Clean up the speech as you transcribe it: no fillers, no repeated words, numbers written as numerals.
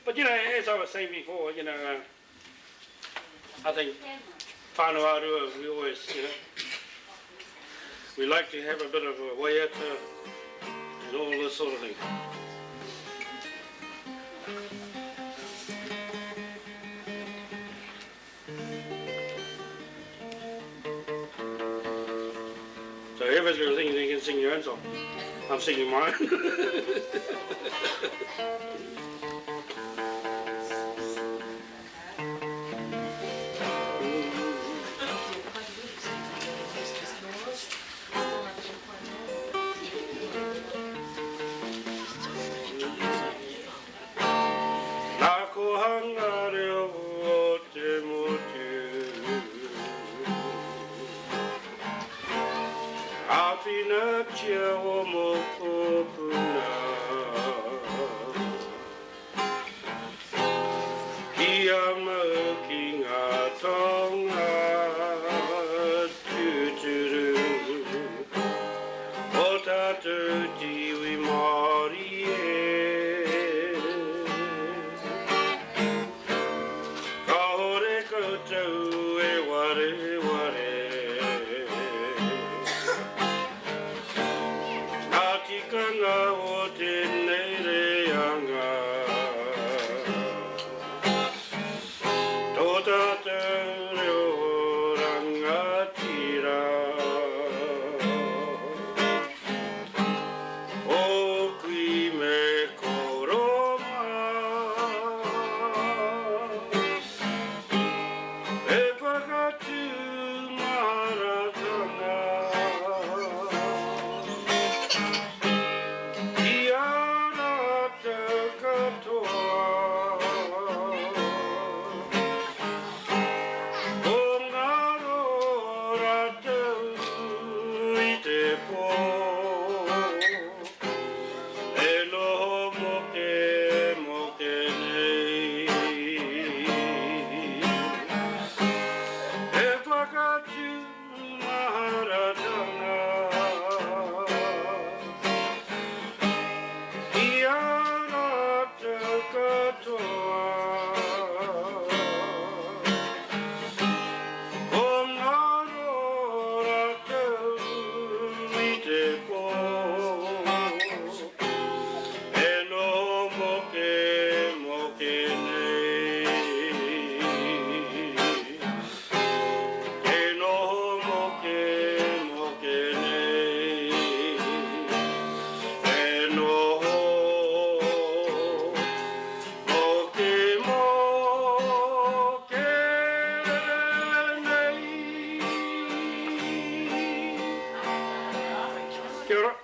But you know, as I was saying before, you know, I think whānau arua, we always, you know, we like to have a bit of a waiata and all this sort of thing. So whoever's got a thing, you can sing your own song. I'm singing mine. O mokopuna Kia maki ngā tonga tuturu O tātou tiwi Māori e Ka hore koutou e ware ware Kanga o te Mereana Tō tātou reo rangatira O kui me koroma E whakatu maratanga Kia ora.